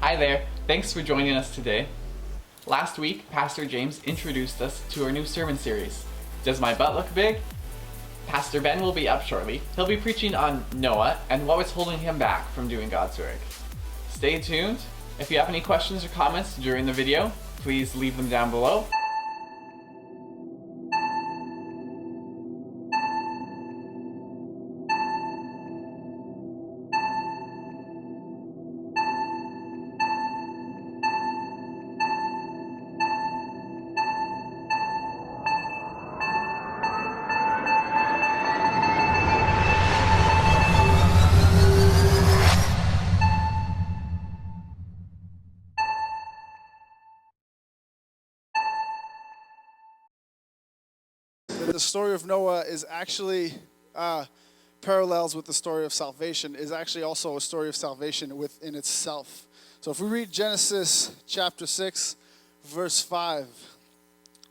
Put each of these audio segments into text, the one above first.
Hi there, thanks for joining us today. Last week, Pastor James introduced us to our new sermon series, Does My Butt Look Big? Pastor Ben will be up shortly. He'll be preaching on Noah and what was holding him back from doing God's work. Stay tuned. If you have any questions or comments during the video, please leave them down below. The story of Noah is actually parallels with the story of salvation, is actually also a story of salvation within itself. So if we read Genesis chapter 6, verse 5,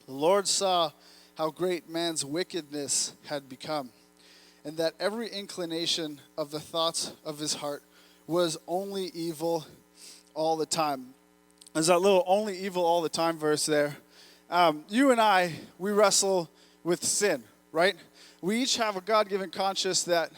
the Lord saw how great man's wickedness had become, and that every inclination of the thoughts of his heart was only evil all the time. There's that little only evil all the time verse there. You and I, we wrestle with sin, right? We each have a God-given conscience that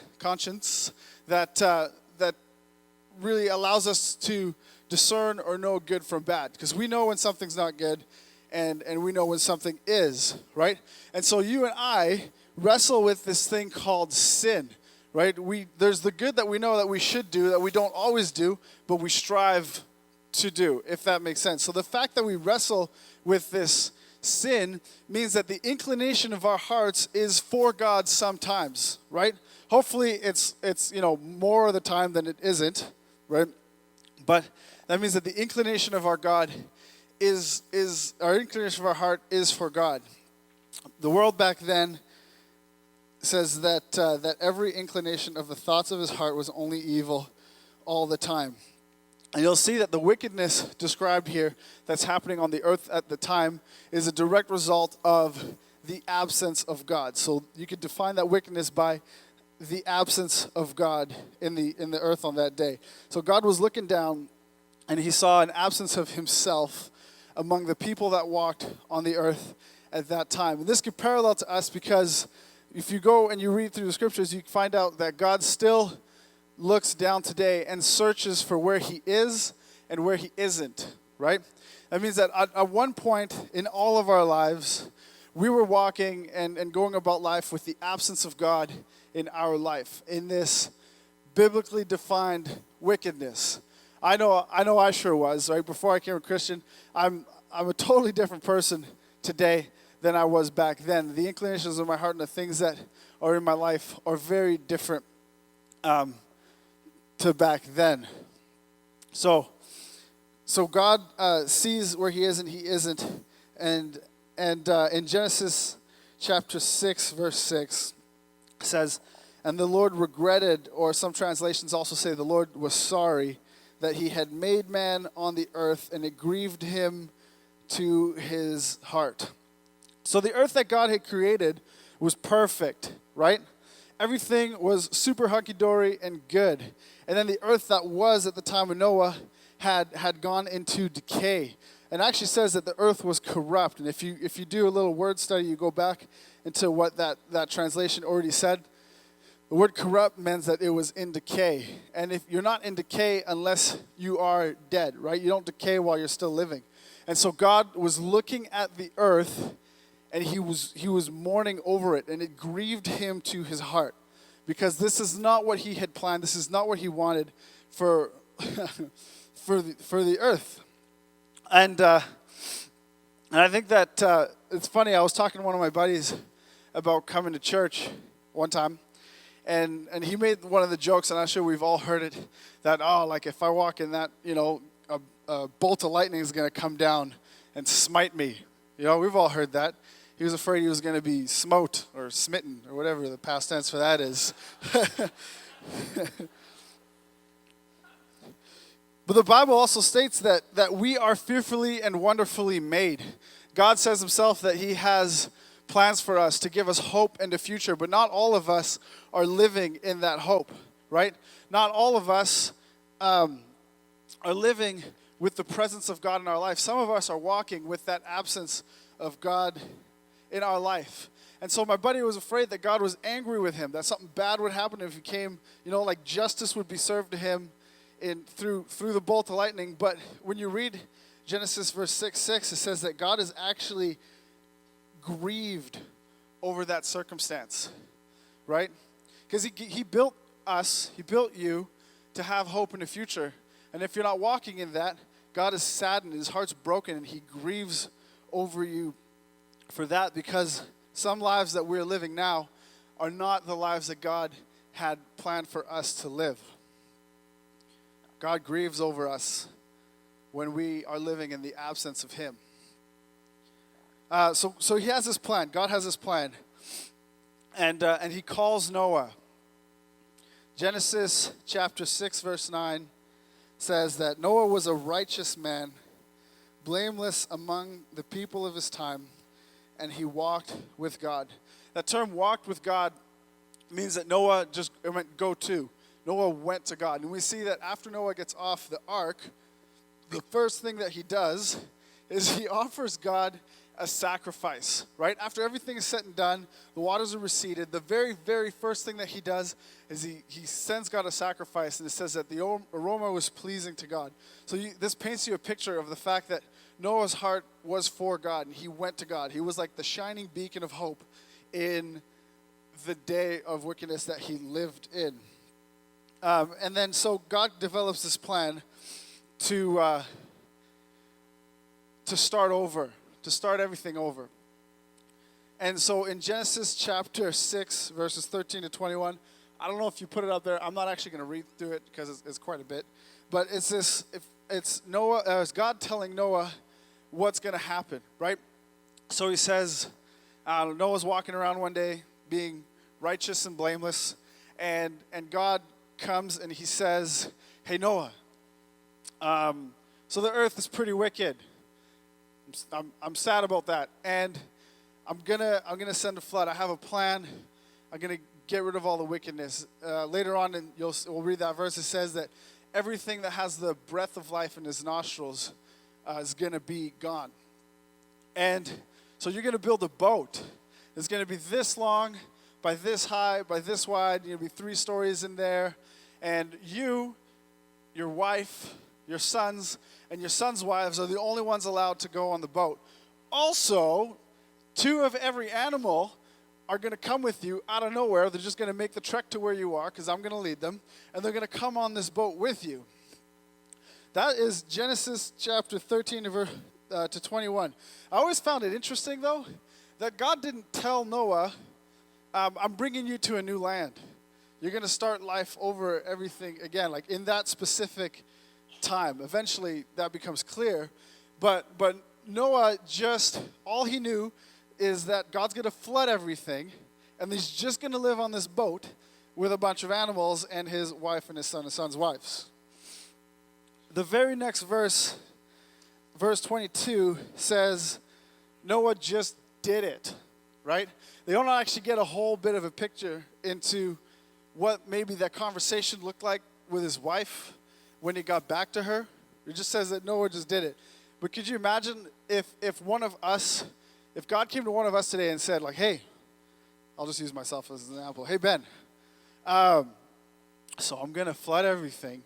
really allows us to discern or know good from bad, because we know when something's not good, and we know when something is, right? And so you and I wrestle with this thing called sin, right? There's the good that we know that we should do, that we don't always do, but we strive to do, if that makes sense. So the fact that we wrestle with this sin means that the inclination of our hearts is for God sometimes, right? Hopefully it's more of the time than it isn't, right? But that means that the inclination of our God is our inclination of our heart is for God. The world back then says that every inclination of the thoughts of his heart was only evil all the time. And you'll see that the wickedness described here that's happening on the earth at the time is a direct result of the absence of God. So you could define that wickedness by the absence of God in the earth on that day. So God was looking down and he saw an absence of himself among the people that walked on the earth at that time. And this could parallel to us because if you go and you read through the scriptures, you find out that God still looks down today and searches for where he is and where he isn't, right? That means that at one point in all of our lives, we were walking and going about life with the absence of God in our life, in this biblically defined wickedness. I know I sure was, right? Before I became a Christian, I'm a totally different person today than I was back then. The inclinations of my heart and the things that are in my life are very different to back then. So God sees where he is and he isn't. And in Genesis chapter 6, verse 6, it says, and the Lord regretted, or some translations also say the Lord was sorry that he had made man on the earth, and it grieved him to his heart. So the earth that God had created was perfect, right? Everything was super hunky-dory and good. And then the earth that was at the time of Noah had gone into decay. And actually says that the earth was corrupt. And if you do a little word study, you go back into what that translation already said. The word corrupt means that it was in decay. And if you're not in decay unless you are dead, right? You don't decay while you're still living. And so God was looking at the earth and he was mourning over it, and it grieved him to his heart, because this is not what he had planned. This is not what he wanted for for the earth. And I think that it's funny. I was talking to one of my buddies about coming to church one time, and he made one of the jokes, and I'm sure we've all heard it, that like if I walk in that, a bolt of lightning is going to come down and smite me. We've all heard that. He was afraid he was going to be smote or smitten or whatever the past tense for that is. But the Bible also states that we are fearfully and wonderfully made. God says himself that he has plans for us to give us hope and a future, but not all of us are living in that hope, right? Not all of us are living with the presence of God in our life. Some of us are walking with that absence of God in our life. And so my buddy was afraid that God was angry with him, that something bad would happen if he came, like justice would be served to him through the bolt of lightning. But when you read Genesis verse 6, it says that God is actually grieved over that circumstance, right? Because he built us, he built you to have hope in the future. And if you're not walking in that, God is saddened, his heart's broken, and he grieves over you for that, because some lives that we're living now are not the lives that God had planned for us to live. God grieves over us when we are living in the absence of him. So he has this plan. God has this plan. And he calls Noah. Genesis chapter 6, verse 9 says that Noah was a righteous man, blameless among the people of his time, and he walked with God. That term walked with God means that Noah went go to. Noah went to God. And we see that after Noah gets off the ark, the first thing that he does is he offers God a sacrifice, right? After everything is said and done, the waters are receded, the very, very first thing that he does is he sends God a sacrifice, and it says that the aroma was pleasing to God. So this paints you a picture of the fact that Noah's heart was for God, and he went to God. He was like the shining beacon of hope in the day of wickedness that he lived in. And then so God develops this plan to start over, to start everything over. And so in Genesis chapter 6, verses 13 to 21, I don't know if you put it up there. I'm not actually going to read through it because it's quite a bit. But it's God telling Noah what's going to happen, right? So he says, Noah's walking around one day being righteous and blameless, and God comes and he says, hey, Noah, so the earth is pretty wicked. I'm sad about that, and I'm gonna send a flood. I have a plan. I'm gonna get rid of all the wickedness. Later on, and we'll read that verse. It says that everything that has the breath of life in his nostrils is gonna be gone. And so you're gonna build a boat. It's gonna be this long, by this high, by this wide. You'll be 3 stories in there, and you, your wife, your sons, and your sons' wives are the only ones allowed to go on the boat. Also, 2 of every animal are going to come with you out of nowhere. They're just going to make the trek to where you are, because I'm going to lead them, and they're going to come on this boat with you. That is Genesis chapter 13 to 21. I always found it interesting, though, that God didn't tell Noah, I'm bringing you to a new land. You're going to start life over everything again, like in that specific time. Eventually that becomes clear, but Noah, just all he knew is that God's going to flood everything, and he's just going to live on this boat with a bunch of animals and his wife and his son's wives. The very next verse, verse 22, says Noah just did it, right? They don't actually get a whole bit of a picture into what maybe that conversation looked like with his wife when he got back to her. It just says that Noah just did it. But could you imagine if one of us, if God came to one of us today and said, like, hey, I'll just use myself as an example. Hey, Ben, so I'm going to flood everything,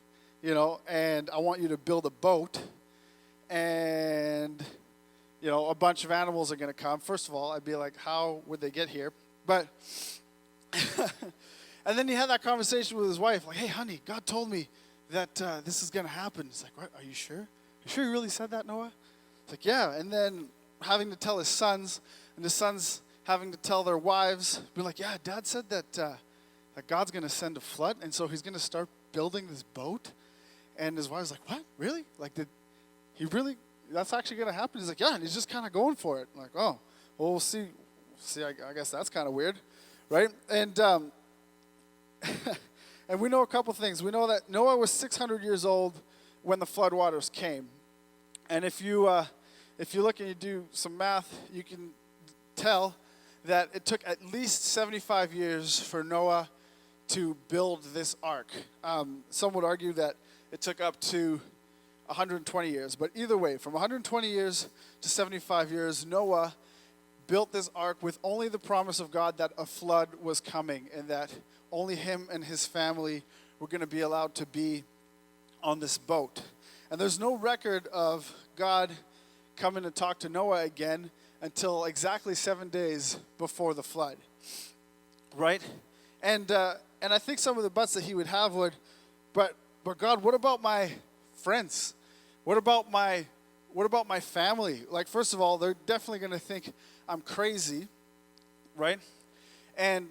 and I want you to build a boat, and, a bunch of animals are going to come. First of all, I'd be like, how would they get here? But, and then he had that conversation with his wife, like, hey, honey, God told me that this is going to happen. It's like, what? Are you sure? You sure you really said that, Noah? It's like, yeah. And then having to tell his sons, and his sons having to tell their wives, be like, yeah, Dad said that God's going to send a flood, and so he's going to start building this boat. And his wife's like, what? Really? Like, did he really? That's actually going to happen? He's like, yeah, and he's just kind of going for it. I'm like, oh, well, we'll see. I guess that's kind of weird, right? And and we know a couple things. We know that Noah was 600 years old when the floodwaters came. And if you look and you do some math, you can tell that it took at least 75 years for Noah to build this ark. Some would argue that it took up to 120 years. But either way, from 120 years to 75 years, Noah built this ark with only the promise of God that a flood was coming and that only him and his family were going to be allowed to be on this boat. And there's no record of God coming to talk to Noah again until exactly 7 days before the flood, right? And I think some of the buts that he would have would, but God, what about my friends? What about my family? Like, first of all, they're definitely going to think I'm crazy, right? And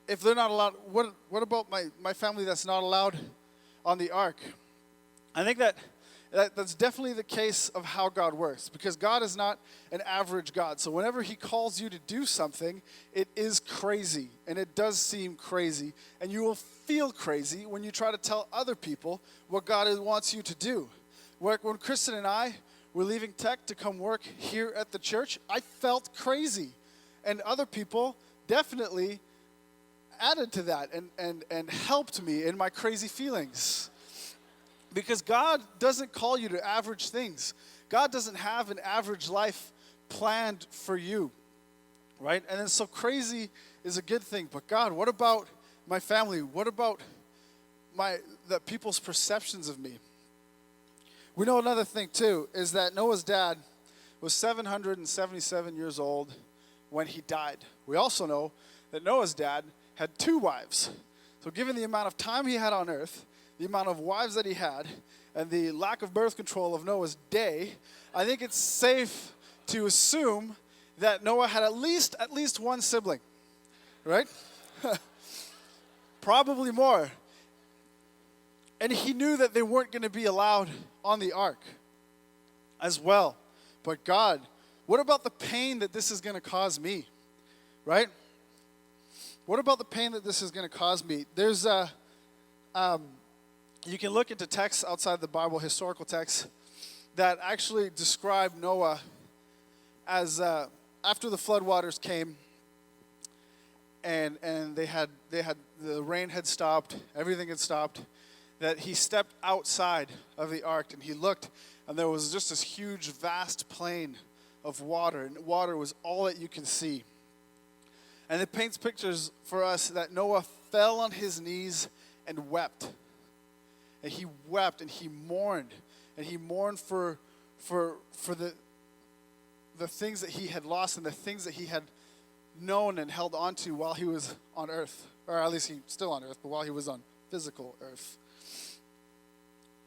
if they're not allowed, what about my family that's not allowed on the ark? I think that's definitely the case of how God works, because God is not an average God. So whenever he calls you to do something, it is crazy, and it does seem crazy, and you will feel crazy when you try to tell other people what God wants you to do. When Kristen and I were leaving tech to come work here at the church, I felt crazy, and other people definitely added to that and helped me in my crazy feelings. Because God doesn't call you to average things. God doesn't have an average life planned for you, right? And then so crazy is a good thing. But God, what about my family? What about the people's perceptions of me? We know another thing too, is that Noah's dad was 777 years old when he died. We also know that Noah's dad had 2 wives. So given the amount of time he had on earth, the amount of wives that he had, and the lack of birth control of Noah's day, I think it's safe to assume that Noah had at least one sibling, right? Probably more. And he knew that they weren't going to be allowed on the ark as well. But God, what about the pain that this is going to cause me, right? What about the pain that this is going to cause me? There's you can look into texts outside the Bible, historical texts, that actually describe Noah as after the floodwaters came and they had the rain had stopped, everything had stopped, that he stepped outside of the ark and he looked, and there was just this huge, vast plain of water, and water was all that you can see. And it paints pictures for us that Noah fell on his knees and wept. And he wept and he mourned. And he mourned for the things that he had lost and the things that he had known and held on to while he was on earth. Or at least he's still on earth, but while he was on physical earth.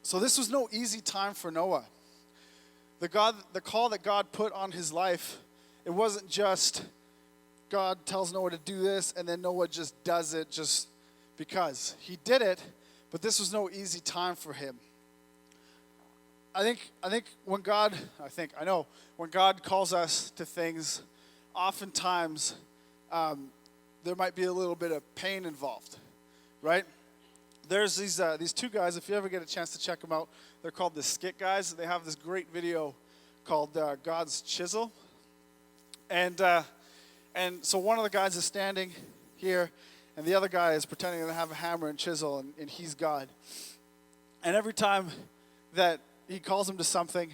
So this was no easy time for Noah. The call that God put on his life, it wasn't just God tells Noah to do this and then Noah just does it just because. He did it, but this was no easy time for him. I know when God calls us to things, oftentimes there might be a little bit of pain involved, right? There's these 2 guys, if you ever get a chance to check them out, they're called the Skit Guys. They have this great video called God's Chisel. And so one of the guys is standing here, and the other guy is pretending to have a hammer and chisel, and he's God. And every time that he calls him to something,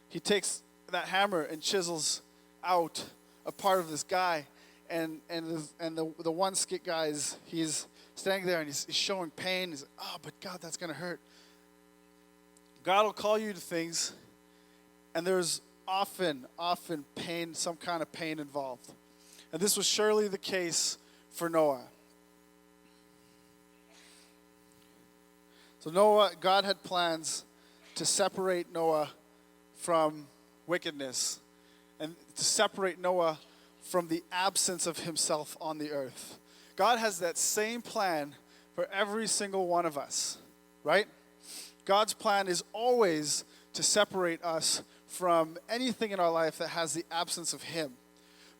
he takes that hammer and chisels out a part of this guy. And the one Skit guy he's standing there and he's showing pain. He's like, oh, but God, that's going to hurt. God will call you to things, and there's often pain, some kind of pain involved. And this was surely the case for Noah. So God had plans to separate Noah from wickedness and to separate Noah from the absence of himself on the earth. God has that same plan for every single one of us, right? God's plan is always to separate us from anything in our life that has the absence of him.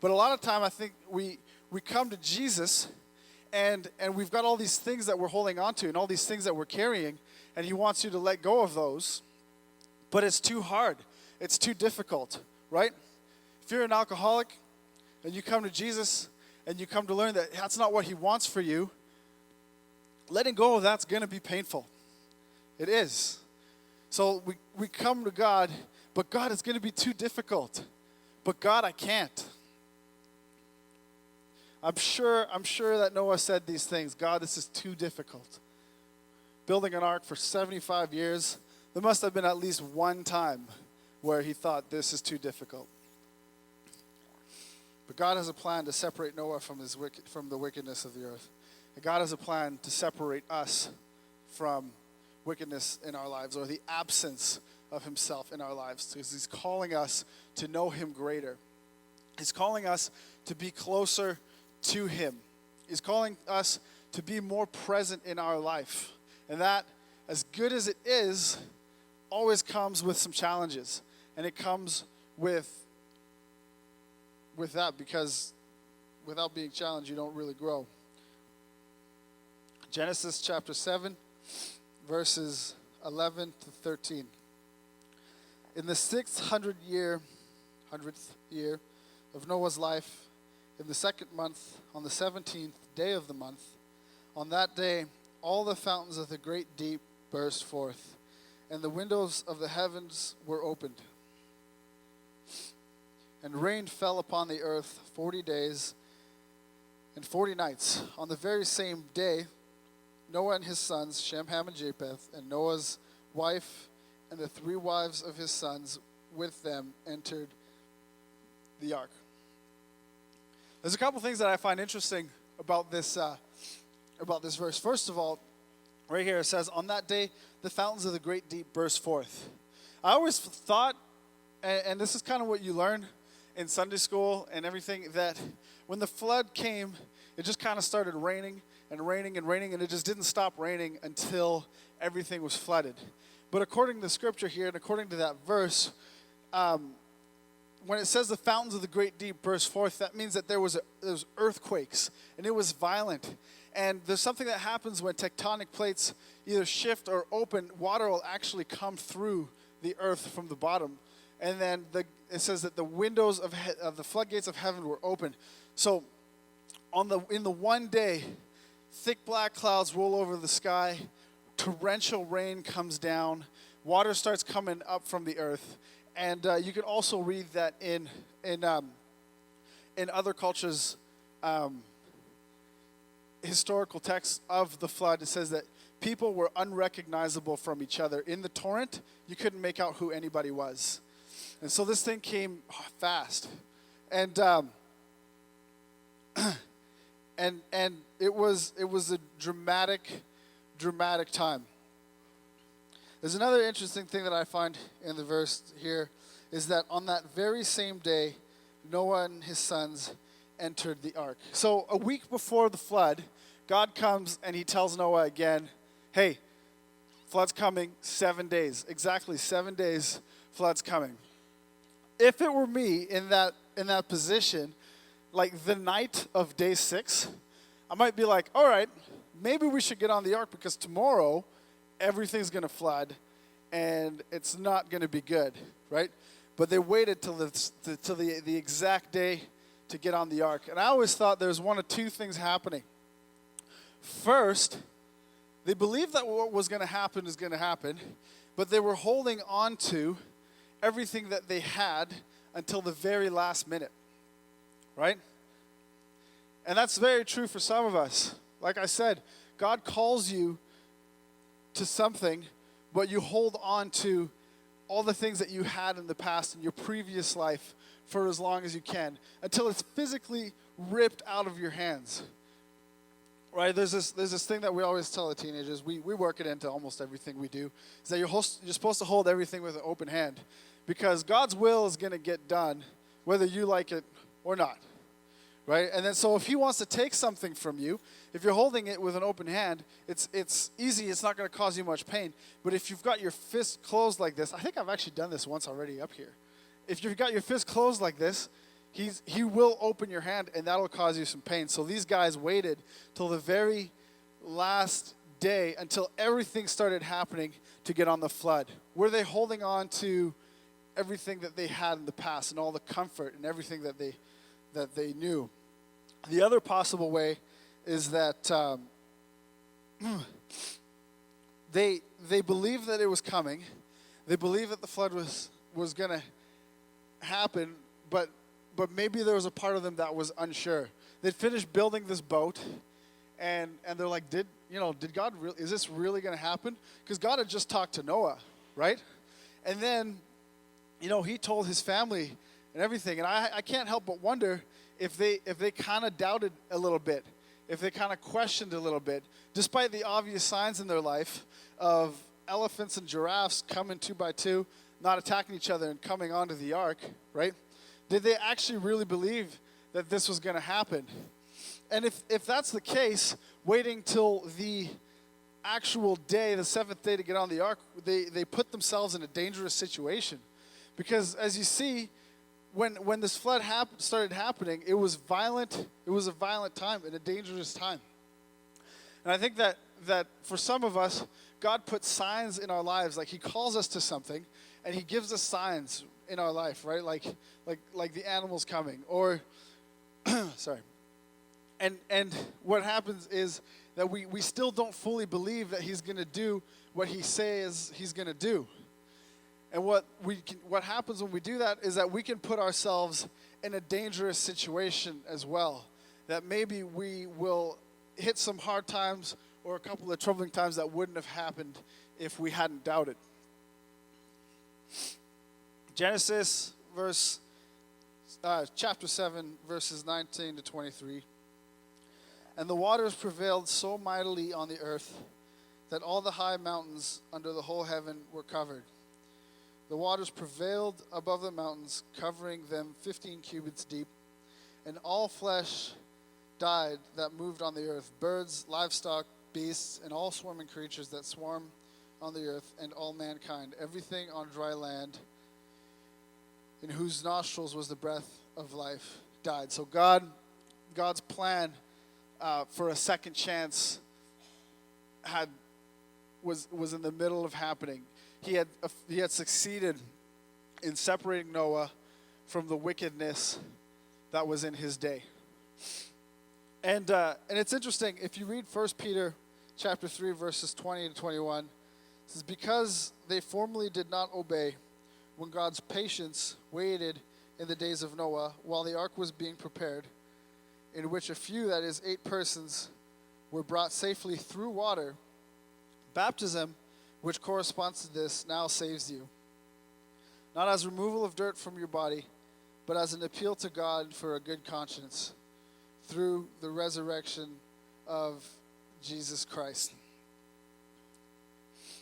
But a lot of time I think we come to Jesus and we've got all these things that we're holding on to and all these things that we're carrying, and he wants you to let go of those. But it's too hard. It's too difficult, right? If you're an alcoholic and you come to Jesus and you come to learn that that's not what he wants for you, letting go of that's going to be painful. It is. So we come to God, but God, it's going to be too difficult. But God, I can't. I'm sure that Noah said these things. God, this is too difficult. Building an ark for 75 years, there must have been at least one time where he thought this is too difficult. But God has a plan to separate Noah from the wickedness of the earth. And God has a plan to separate us from wickedness in our lives, or the absence of himself in our lives, because he's calling us to know him greater. He's calling us to be closer to him. He's calling us to be more present in our life. And that, as good as it is, always comes with some challenges. And it comes with that, because without being challenged, you don't really grow. Genesis chapter 7, verses 11 to 13. In the 100th year of Noah's life, in the second month, on the 17th day of the month, on that day, all the fountains of the great deep burst forth, and the windows of the heavens were opened. And rain fell upon the earth 40 days and 40 nights. On the very same day, Noah and his sons, Shem, Ham, and Japheth, and Noah's wife and the 3 wives of his sons with them entered the ark. There's a couple things that I find interesting about this verse. First of all, right here it says, on that day, the fountains of the great deep burst forth. I always thought, and this is kind of what you learn in Sunday school and everything, that when the flood came, it just kind of started raining and raining and raining, and it just didn't stop raining until everything was flooded. But according to the scripture here, and according to that verse, when it says the fountains of the great deep burst forth, that means that there was earthquakes, and it was violent. And there's something that happens when tectonic plates either shift or open. Water will actually come through the earth from the bottom. And then it says that the windows of the floodgates of heaven were open. So in the one day, thick black clouds roll over the sky, torrential rain comes down, water starts coming up from the earth. And you can also read that in other cultures' historical texts of the flood. It says that people were unrecognizable from each other. In the torrent, you couldn't make out who anybody was. And so this thing came fast. And and it was a dramatic time. There's another interesting thing that I find in the verse here, is that on that very same day, Noah and his sons entered the ark. So a week before the flood, God comes and he tells Noah again, hey, flood's coming, 7 days. Exactly 7 days, flood's coming. If it were me in that position, like the night of day 6, I might be like, all right, maybe we should get on the ark, because tomorrow everything's going to flood and it's not going to be good, right? But they waited till the exact day to get on the ark. And I always thought there was one of two things happening. First, they believed that what was going to happen is going to happen, but they were holding on to everything that they had until the very last minute, right? And that's very true for some of us. Like I said, God calls you to something, but you hold on to all the things that you had in the past in your previous life for as long as you can, until it's physically ripped out of your hands. Right? There's this thing that we always tell the teenagers. We work it into almost everything we do. Is that you're supposed to hold everything with an open hand, because God's will is going to get done whether you like it or not. Right? And then so if he wants to take something from you, if you're holding it with an open hand, it's easy, it's not going to cause you much pain. But if you've got your fist closed like this, I think I've actually done this once already up here. If you've got your fist closed like this, he will open your hand, and that'll cause you some pain. So these guys waited till the very last day, until everything started happening, to get on the flood. Were they holding on to everything that they had in the past and all the comfort and everything that they knew? The other possible way is that they believed that it was coming, They believed that the flood was going to happen, but maybe there was a part of them that was unsure. They'd finished building this boat, and they're like, did God really, is this really going to happen? Because God had just talked to Noah, right? And then, he told his family and everything. And I can't help but wonder if they kind of doubted a little bit, if they kind of questioned a little bit, despite the obvious signs in their life of elephants and giraffes coming 2 by 2, not attacking each other and coming onto the ark, right? Did they actually really believe that this was going to happen? And if that's the case, waiting till the actual day, the seventh day, to get on the ark, they put themselves in a dangerous situation. Because as you see, when this flood started happening, it was violent. It was a violent time and a dangerous time. And I think that for some of us, God puts signs in our lives. Like he calls us to something, and he gives us signs in our life, right? Like the animals coming, or sorry. And what happens is that we still don't fully believe that he's going to do what he says he's going to do. And what happens when we do that is that we can put ourselves in a dangerous situation as well. That maybe we will hit some hard times or a couple of troubling times that wouldn't have happened if we hadn't doubted. Genesis chapter 7, verses 19 to 23. And the waters prevailed so mightily on the earth that all the high mountains under the whole heaven were covered. The waters prevailed above the mountains, covering them 15 cubits deep, and all flesh died that moved on the earth, birds, livestock, beasts, and all swarming creatures that swarm on the earth, and all mankind, everything on dry land, in whose nostrils was the breath of life, died. So God's plan for a second chance was in the middle of happening. He had succeeded in separating Noah from the wickedness that was in his day. And it's interesting, if you read 1 Peter chapter 3, verses 20 to 21, it says, because they formerly did not obey when God's patience waited in the days of Noah while the ark was being prepared, in which a few, that is 8 persons, were brought safely through water. Baptism, which corresponds to this, now saves you, not as removal of dirt from your body, but as an appeal to God for a good conscience through the resurrection of Jesus Christ.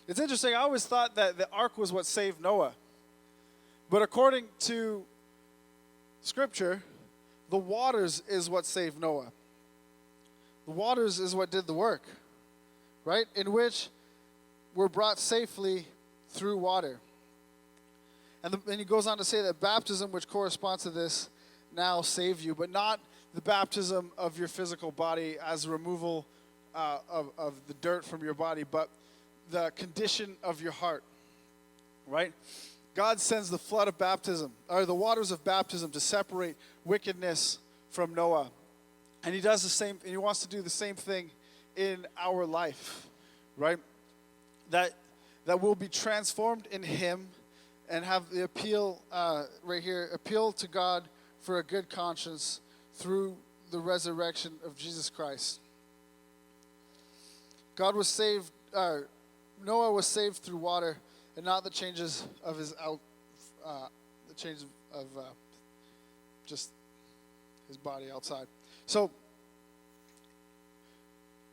It's interesting, I always thought that the ark was what saved Noah. But according to Scripture, the waters is what saved Noah. The waters is what did the work, right? In which we're brought safely through water. And he goes on to say that baptism, which corresponds to this, now save you, but not the baptism of your physical body as removal of the dirt from your body, but the condition of your heart, right? God sends the flood of baptism, or the waters of baptism, to separate wickedness from Noah. And he does the same, and he wants to do the same thing in our life, right? That we'll be transformed in him and have the appeal right here, appeal to God for a good conscience through the resurrection of Jesus Christ. Noah was saved through water, and not the changes of just his body outside. So,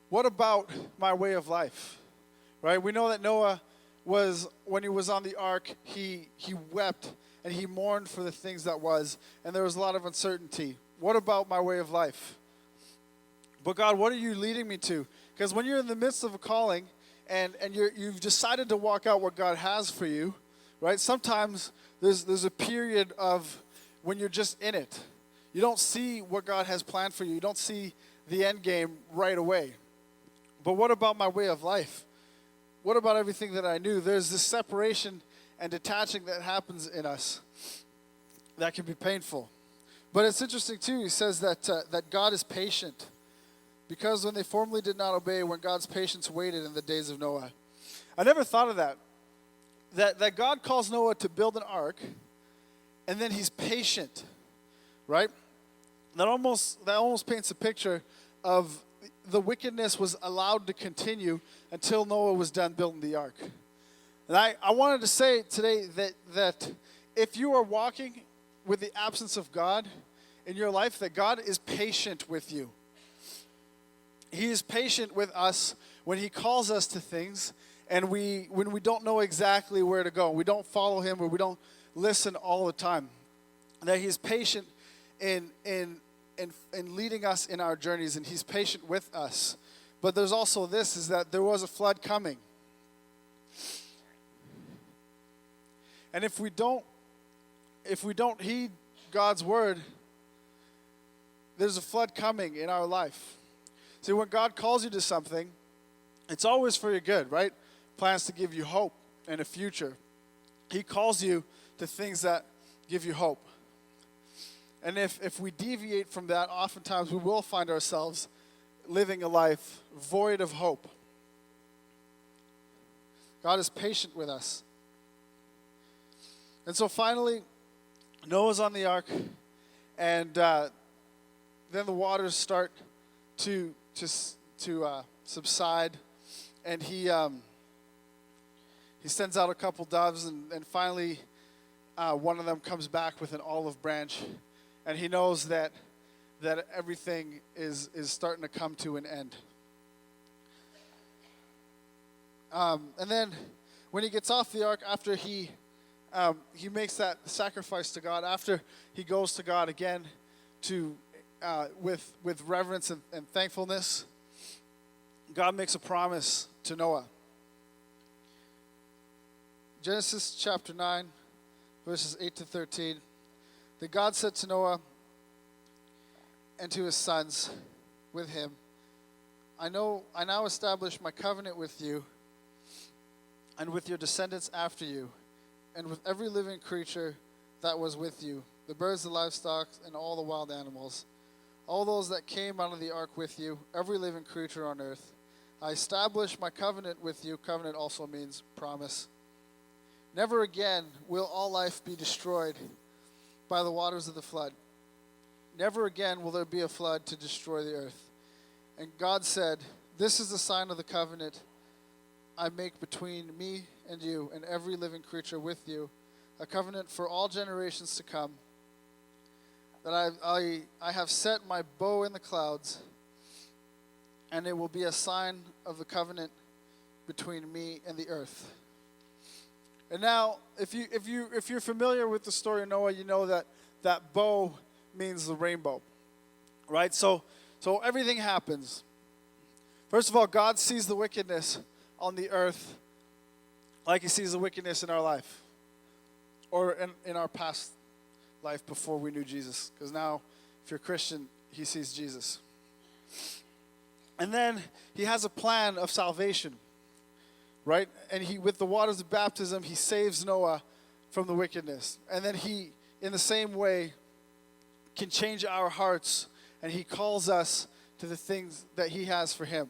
what about my way of life? Right? We know that Noah when he was on the ark, he wept and he mourned for the things that was, and there was a lot of uncertainty. What about my way of life? But God, what are you leading me to? Because when you're in the midst of a calling and you've decided to walk out what God has for you, right? Sometimes there's a period of when you're just in it. You don't see what God has planned for you. You don't see the end game right away. But what about my way of life? What about everything that I knew? There's this separation and detaching that happens in us that can be painful. But it's interesting too, he says that God is patient. Because when they formerly did not obey, when God's patience waited in the days of Noah. I never thought of that. that God calls Noah to build an ark, and then he's patient, right? That almost paints a picture of the wickedness was allowed to continue until Noah was done building the ark. And I wanted to say today that if you are walking with the absence of God in your life, that God is patient with you. He is patient with us when he calls us to things, and when we don't know exactly where to go. We don't follow him, or we don't listen all the time. That he's patient in leading us in our journeys, and he's patient with us. But there's also this, is that there was a flood coming. And if we don't heed God's word, there's a flood coming in our life. See, when God calls you to something, it's always for your good, right? Plans to give you hope and a future. He calls you to things that give you hope. And if we deviate from that, oftentimes we will find ourselves living a life void of hope. God is patient with us. And so finally, Noah's on the ark, and then the waters start to subside, and he sends out a couple doves, and finally one of them comes back with an olive branch, and he knows that everything is starting to come to an end. And then when he gets off the ark, after he makes that sacrifice to God, after he goes to God again to with reverence and thankfulness, God makes a promise to Noah. Genesis chapter 9, verses 8 to 13. That God said to Noah and to his sons with him, I now establish my covenant with you and with your descendants after you, and with every living creature that was with you, the birds, the livestock, and all the wild animals, all those that came out of the ark with you, every living creature on earth. I establish my covenant with you. Covenant also means promise. Never again will all life be destroyed by the waters of the flood. Never again will there be a flood to destroy the earth. And God said, this is the sign of the covenant I make between me and you and every living creature with you, a covenant for all generations to come, that I have set my bow in the clouds, and it will be a sign of the covenant between me and the earth. And now, if you're familiar with the story of Noah, you know that bow means the rainbow, right? So everything happens. First of all, God sees the wickedness on the earth like he sees the wickedness in our life, or in our past life before we knew Jesus. Because now, if you're a Christian, he sees Jesus. And then he has a plan of salvation, right? And with the waters of baptism, he saves Noah from the wickedness. And then he, in the same way, can change our hearts, and he calls us to the things that he has for him.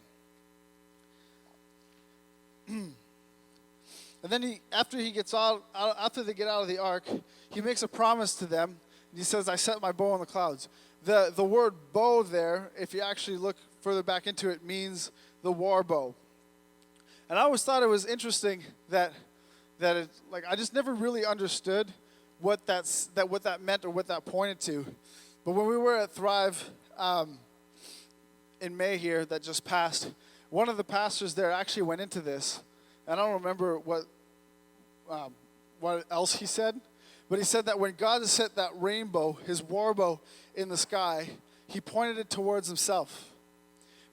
And then after they get out of the ark, he makes a promise to them. And he says, I set my bow on the clouds. The word bow there, if you actually look further back into it, means the war bow. And I always thought it was interesting that it, like, I just never really understood what that meant or what that pointed to. But when we were at Thrive in May here that just passed, one of the pastors there actually went into this. And I don't remember what else he said, but he said that when God set that rainbow, his war bow, in the sky, he pointed it towards himself.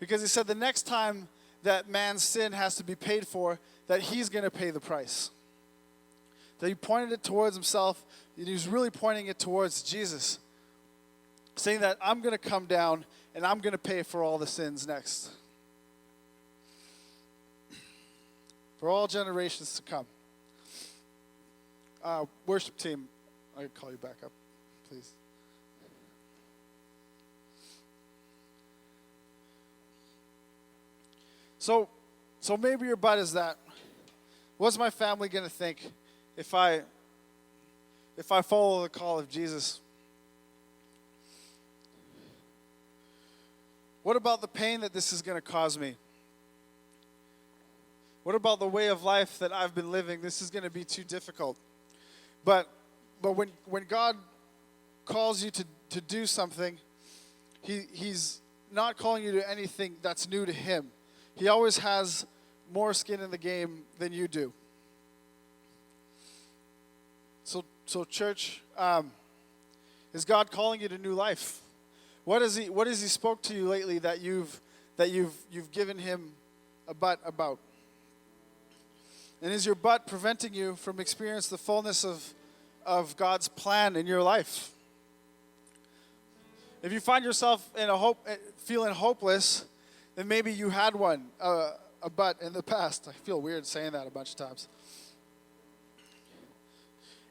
Because he said the next time that man's sin has to be paid for, that he's going to pay the price. That he pointed it towards himself, and he was really pointing it towards Jesus, saying that I'm going to come down and I'm going to pay for all the sins next. For all generations to come. Worship team, I can call you back up, please. So maybe your but is that, what's my family going to think if I follow the call of Jesus? What about the pain that this is going to cause me? What about the way of life that I've been living? This is going to be too difficult. But when God calls you to do something, He's not calling you to anything that's new to Him. He always has more skin in the game than you do. So church, is God calling you to new life? What has He spoke to you lately that you've given Him a but about? And is your but preventing you from experiencing the fullness of God's plan in your life? If you find yourself feeling hopeless, then maybe you had one, a but in the past. I feel weird saying that a bunch of times.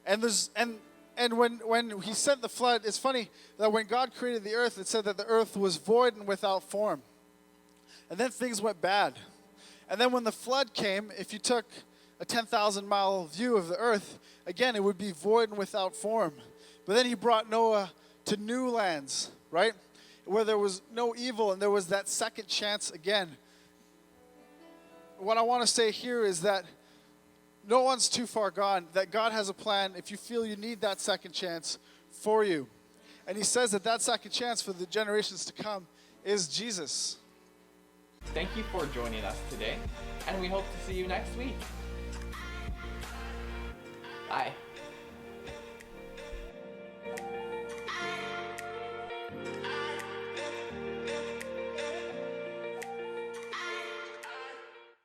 And when He sent the flood, it's funny that when God created the earth, it said that the earth was void and without form. And then things went bad. And then when the flood came, if you took a 10,000-mile view of the earth, again, it would be void and without form. But then He brought Noah to new lands, right? Where there was no evil and there was that second chance again. What I want to say here is that no one's too far gone, that God has a plan if you feel you need that second chance for you. And He says that second chance for the generations to come is Jesus. Thank you for joining us today, and we hope to see you next week. Bye.